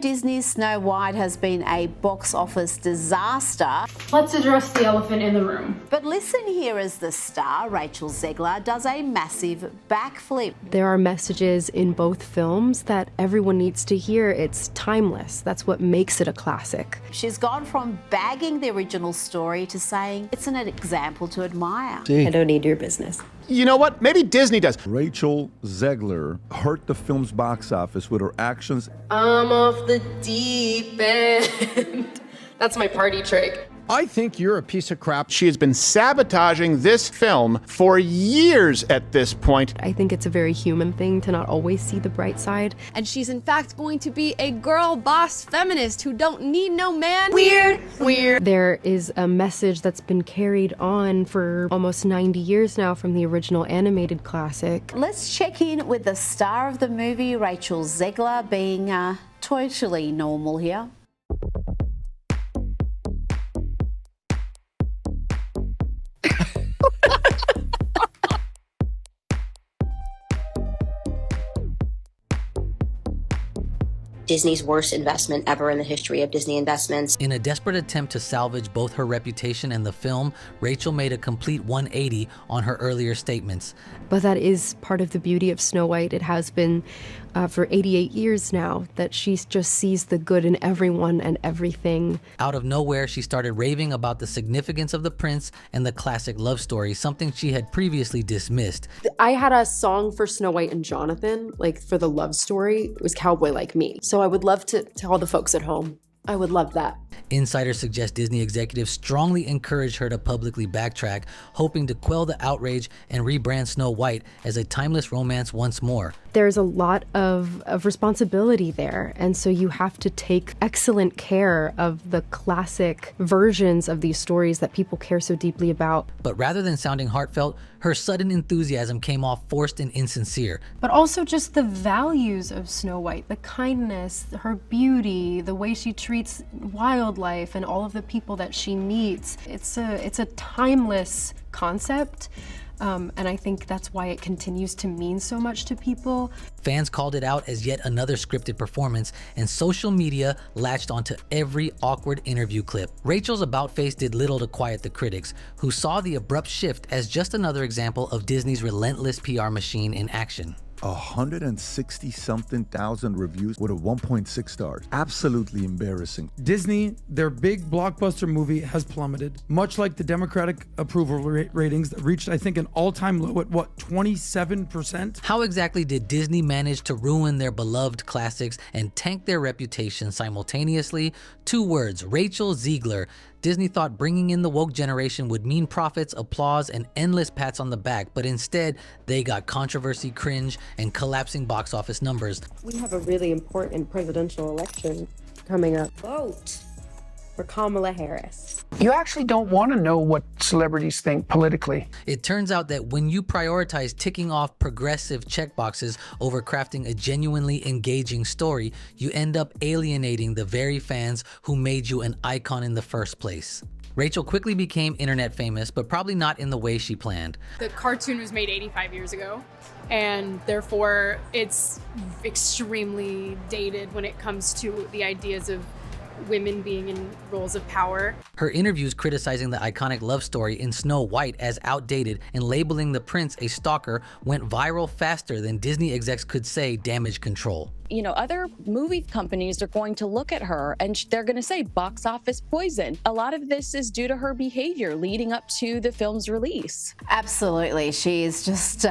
Disney's Snow White has been a box office disaster. Let's address the elephant in the room. But listen here as the star, Rachel Zegler, does a massive backflip. There are messages in both films that everyone needs to hear. It's timeless. That's what makes it a classic. She's gone from bagging the original story to saying it's an example to admire. I don't need your business. You know what? Maybe Disney does. Rachel Zegler hurt the film's box office with her actions. I'm off the deep end. That's my party trick. I think you're a piece of crap. She has been sabotaging this film for years at this point. I think it's a very human thing to not always see the bright side. And she's in fact going to be a girl boss feminist who don't need no man. Weird. There is a message that's been carried on for almost 90 years now from the original animated classic. Let's check in with the star of the movie, Rachel Zegler, being totally normal here. Disney's worst investment ever in the history of Disney investments. In a desperate attempt to salvage both her reputation and the film, Rachel made a complete 180 on her earlier statements. But that is part of the beauty of Snow White. It has been for 88 years now that she just sees the good in everyone and everything. Out of nowhere, she started raving about the significance of the prince and the classic love story, something she had previously dismissed. I had a song for Snow White and Jonathan, like for the love story. It was Cowboy Like Me. So I would love to tell the folks at home, I would love that. Insiders suggest Disney executives strongly encouraged her to publicly backtrack, hoping to quell the outrage and rebrand Snow White as a timeless romance once more. There's a lot of responsibility there, and so you have to take excellent care of the classic versions of these stories that people care so deeply about. But rather than sounding heartfelt, her sudden enthusiasm came off forced and insincere. But also just the values of Snow White, the kindness, her beauty, the way she treats wildlife and all of the people that she meets. It's a timeless concept. And I think that's why it continues to mean so much to people. Fans called it out as yet another scripted performance, and social media latched onto every awkward interview clip. Rachel's about-face did little to quiet the critics, who saw the abrupt shift as just another example of Disney's relentless PR machine in action. 160-something thousand reviews with a 1.6 stars. Absolutely embarrassing. Disney, their big blockbuster movie has plummeted, much like the Democratic approval ratings that reached, I think, an all-time low at, 27%? How exactly did Disney manage to ruin their beloved classics and tank their reputation simultaneously? 2 words, Rachel Zegler. Disney thought bringing in the woke generation would mean profits, applause, and endless pats on the back, but instead, they got controversy, cringe, and collapsing box office numbers. We have a really important presidential election coming up. Vote for Kamala Harris. You actually don't want to know what celebrities think politically. It turns out that when you prioritize ticking off progressive checkboxes over crafting a genuinely engaging story, you end up alienating the very fans who made you an icon in the first place. Rachel quickly became internet famous, but probably not in the way she planned. The cartoon was made 85 years ago, and therefore it's extremely dated when it comes to the ideas of women being in roles of power. Her interviews criticizing the iconic love story in Snow White as outdated and labeling the prince a stalker went viral faster than Disney execs could say damage control. You know, other movie companies are going to look at her and they're going to say box office poison. A lot of this is due to her behavior leading up to the film's release. Absolutely. She is just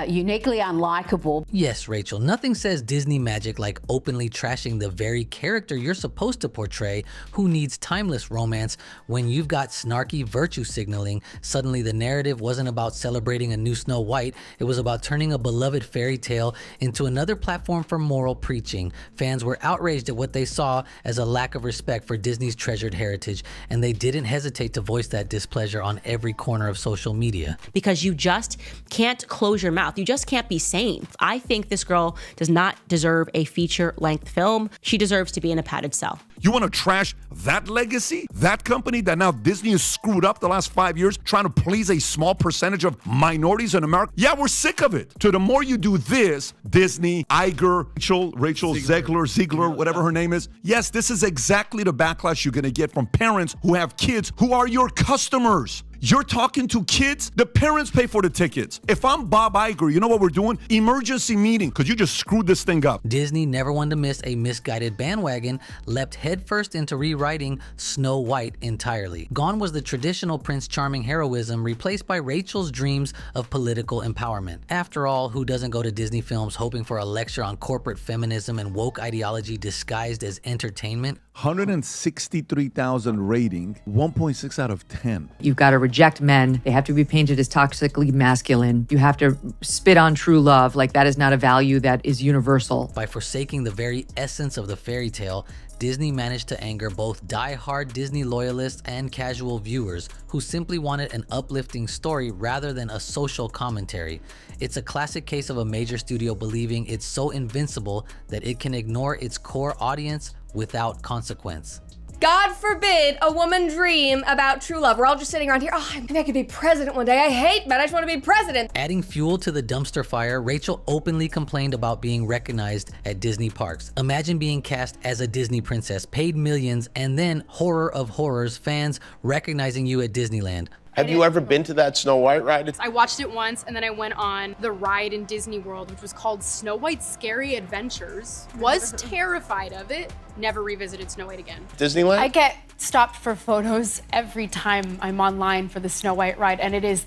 uniquely unlikable. Yes, Rachel, nothing says Disney magic like openly trashing the very character you're supposed to portray, who needs timeless romance when you've got snarky virtue signaling. Suddenly the narrative wasn't about celebrating a new Snow White, it was about turning a beloved fairy tale into another platform for moral preaching. Fans were outraged at what they saw as a lack of respect for Disney's treasured heritage, and they didn't hesitate to voice that displeasure on every corner of social media. Because you just can't close your mouth. You just can't be sane. I think this girl does not deserve a feature-length film. She deserves to be in a padded cell. You want to trash that legacy? That company that now Disney has screwed up the last 5 years trying to please a small percentage of minorities in America? Yeah, we're sick of it. So the more you do this, Disney, Iger, Rachel Rachel Zegler, whatever her name is. Yes, this is exactly the backlash you're gonna get from parents who have kids who are your customers. You're talking to kids, the parents pay for the tickets. If I'm Bob Iger, you know what we're doing? Emergency meeting, because you just screwed this thing up. Disney, never one to miss a misguided bandwagon, leapt headfirst into rewriting Snow White entirely. Gone was the traditional Prince Charming heroism, replaced by Rachel's dreams of political empowerment. After all, who doesn't go to Disney films hoping for a lecture on corporate feminism and woke ideology disguised as entertainment? 163,000 rating, 1.6 out of 10. You've got to reject men. They have to be painted as toxically masculine. You have to spit on true love. Like, that is not a value that is universal. By forsaking the very essence of the fairy tale, Disney managed to anger both die-hard Disney loyalists and casual viewers who simply wanted an uplifting story rather than a social commentary. It's a classic case of a major studio believing it's so invincible that it can ignore its core audience without consequence. God forbid a woman dream about true love. We're all just sitting around here, oh, maybe I could be president one day. I hate men, I just want to be president. Adding fuel to the dumpster fire, Rachel openly complained about being recognized at Disney parks. Imagine being cast as a Disney princess, paid millions, and then, horror of horrors, fans recognizing you at Disneyland. Have you ever been to that Snow White ride? I watched it once, and then I went on the ride in Disney World, which was called Snow White's Scary Adventures. Was terrified of it. Never revisited Snow White again. Disneyland? I get stopped for photos every time I'm online for the Snow White ride, and it is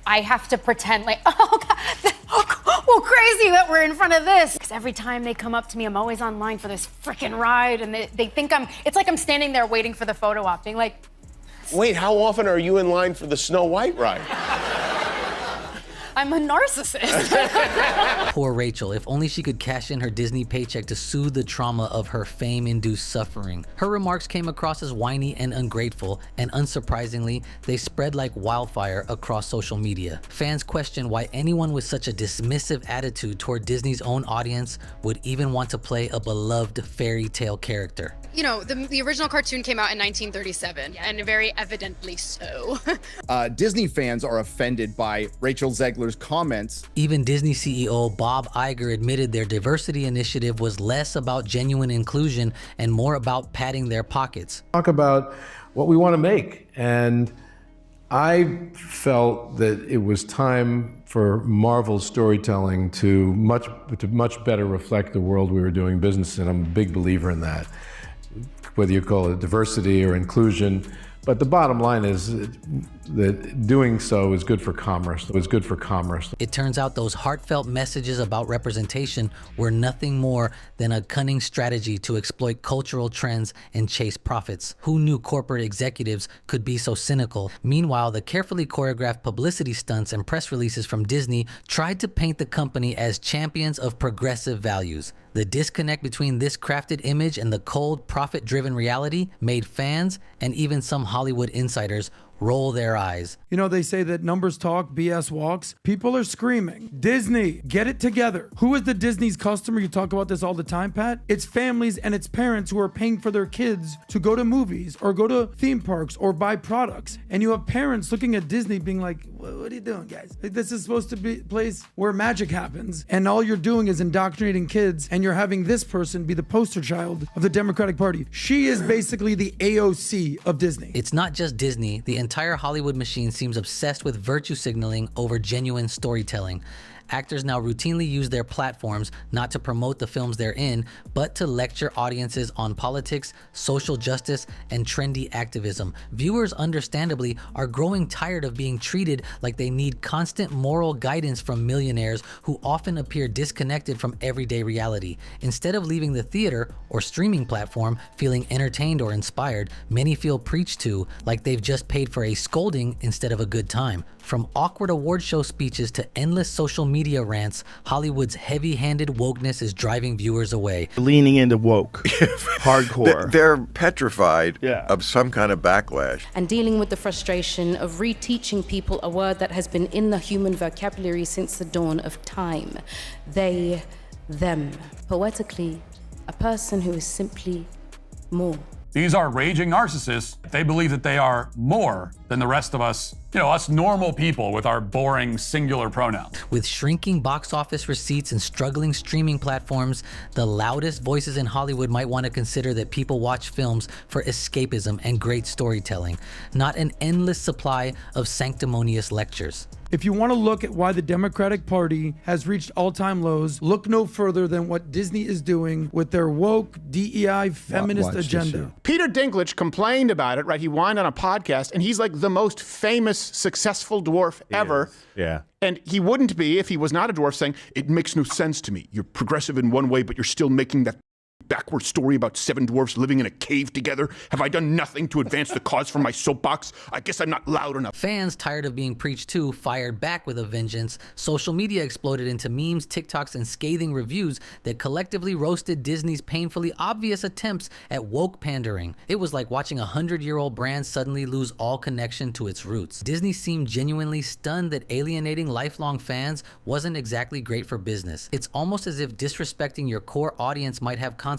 I have to pretend like, oh God, well, crazy that we're in front of this. Because every time they come up to me, I'm always online for this freaking ride, and they think it's like I'm standing there waiting for the photo op, being like, wait, how often are you in line for the Snow White ride? I'm a narcissist. Poor Rachel, if only she could cash in her Disney paycheck to soothe the trauma of her fame-induced suffering. Her remarks came across as whiny and ungrateful, and unsurprisingly, they spread like wildfire across social media. Fans questioned why anyone with such a dismissive attitude toward Disney's own audience would even want to play a beloved fairy tale character. You know, the original cartoon came out in 1937, and very evidently so. Disney fans are offended by Rachel Zegler's comments. Even Disney CEO Bob Iger admitted their diversity initiative was less about genuine inclusion and more about padding their pockets. Talk about what we want to make. And I felt that it was time for Marvel's storytelling to much better reflect the world we were doing business in. I'm a big believer in that, whether you call it diversity or inclusion. But the bottom line is that doing so is good for commerce. It was good for commerce. It turns out those heartfelt messages about representation were nothing more than a cunning strategy to exploit cultural trends and chase profits. Who knew corporate executives could be so cynical? Meanwhile, the carefully choreographed publicity stunts and press releases from Disney tried to paint the company as champions of progressive values. The disconnect between this crafted image and the cold, profit-driven reality made fans and even some Hollywood insiders roll their eyes. You know, they say that numbers talk, BS walks. People are screaming, Disney, get it together. Who is the Disney's customer? You talk about this all the time, Pat. It's families and it's parents who are paying for their kids to go to movies or go to theme parks or buy products. And you have parents looking at Disney being like, what are you doing, guys? Like, this is supposed to be a place where magic happens. And all you're doing is indoctrinating kids, and you're having this person be the poster child of the Democratic Party. She is basically the AOC of Disney. It's not just Disney. The entire Hollywood machine seems obsessed with virtue signaling over genuine storytelling. Actors now routinely use their platforms not to promote the films they're in, but to lecture audiences on politics, social justice, and trendy activism. Viewers, understandably, are growing tired of being treated like they need constant moral guidance from millionaires who often appear disconnected from everyday reality. Instead of leaving the theater or streaming platform feeling entertained or inspired, many feel preached to like they've just paid for a scolding instead of a good time. From awkward award show speeches to endless social media rants, Hollywood's heavy-handed wokeness is driving viewers away. Leaning into woke, hardcore. They're petrified of some kind of backlash. And dealing with the frustration of reteaching people a word that has been in the human vocabulary since the dawn of time. They, them. Poetically, a person who is simply more. These are raging narcissists. They believe that they are more than the rest of us, us normal people with our boring singular pronouns. With shrinking box office receipts and struggling streaming platforms, the loudest voices in Hollywood might want to consider that people watch films for escapism and great storytelling, not an endless supply of sanctimonious lectures. If you want to look at why the Democratic Party has reached all-time lows, look no further than what Disney is doing with their woke, DEI, feminist agenda. Peter Dinklage complained about it, right? He whined on a podcast, and he's like the most famous, successful dwarf ever. Yeah. And he wouldn't be if he was not a dwarf, saying, it makes no sense to me. You're progressive in one way, but you're still making that backward story about 7 dwarfs living in a cave together. Have I done nothing to advance the cause from my soapbox? I guess I'm not loud enough. Fans, tired of being preached to, fired back with a vengeance. Social media exploded into memes, TikToks, and scathing reviews that collectively roasted Disney's painfully obvious attempts at woke pandering. It was like watching a 100-year-old brand suddenly lose all connection to its roots. Disney seemed genuinely stunned that alienating lifelong fans wasn't exactly great for business. It's almost as if disrespecting your core audience might have consequences.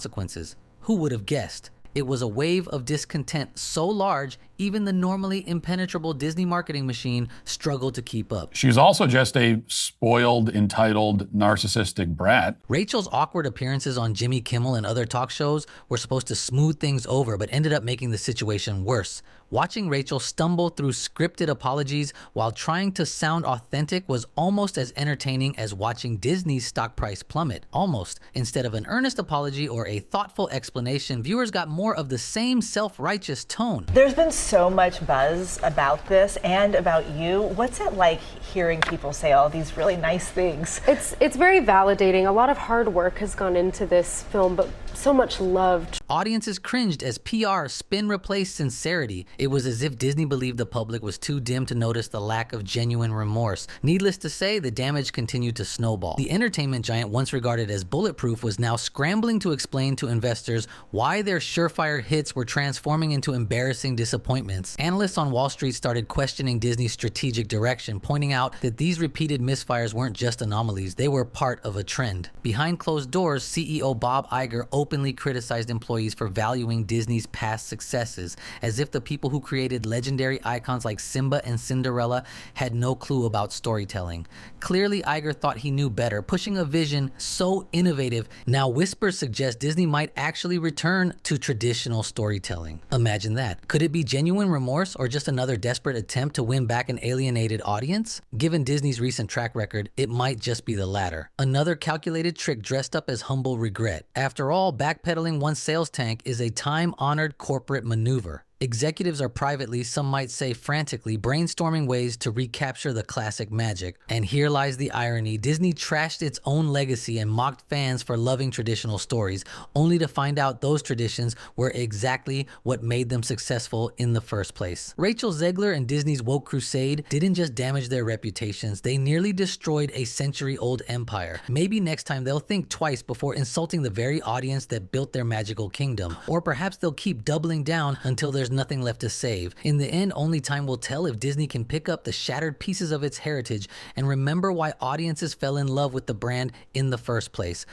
Who would have guessed? It was a wave of discontent so large, even the normally impenetrable Disney marketing machine struggled to keep up. She's also just a spoiled, entitled, narcissistic brat. Rachel's awkward appearances on Jimmy Kimmel and other talk shows were supposed to smooth things over, but ended up making the situation worse. Watching Rachel stumble through scripted apologies while trying to sound authentic was almost as entertaining as watching Disney's stock price plummet. Almost. Instead of an earnest apology or a thoughtful explanation, viewers got more of the same self-righteous tone. There's been so much buzz about this and about you. What's it like hearing people say all these really nice things? It's very validating. A lot of hard work has gone into this film, but so much love. Audiences cringed as PR spin replaced sincerity. It was as if Disney believed the public was too dim to notice the lack of genuine remorse. Needless to say, the damage continued to snowball. The entertainment giant, once regarded as bulletproof, was now scrambling to explain to investors why their surefire hits were transforming into embarrassing disappointments. Analysts on Wall Street started questioning Disney's strategic direction, pointing out that these repeated misfires weren't just anomalies, they were part of a trend. Behind closed doors, CEO Bob Iger openly criticized employees for valuing Disney's past successes, as if the people who created legendary icons like Simba and Cinderella had no clue about storytelling. Clearly, Iger thought he knew better, pushing a vision so innovative. Now whispers suggest Disney might actually return to traditional storytelling. Imagine that. Could it be genuine remorse or just another desperate attempt to win back an alienated audience? Given Disney's recent track record, it might just be the latter. Another calculated trick dressed up as humble regret. After all, backpedaling one's sales tank is a time-honored corporate maneuver. Executives are privately, some might say frantically, brainstorming ways to recapture the classic magic. And here lies the irony. Disney trashed its own legacy and mocked fans for loving traditional stories, only to find out those traditions were exactly what made them successful in the first place. Rachel Zegler and Disney's woke crusade didn't just damage their reputations, they nearly destroyed a century-old empire. Maybe next time they'll think twice before insulting the very audience that built their magical kingdom. Or perhaps they'll keep doubling down until there's nothing left to save. In the end, only time will tell if Disney can pick up the shattered pieces of its heritage and remember why audiences fell in love with the brand in the first place.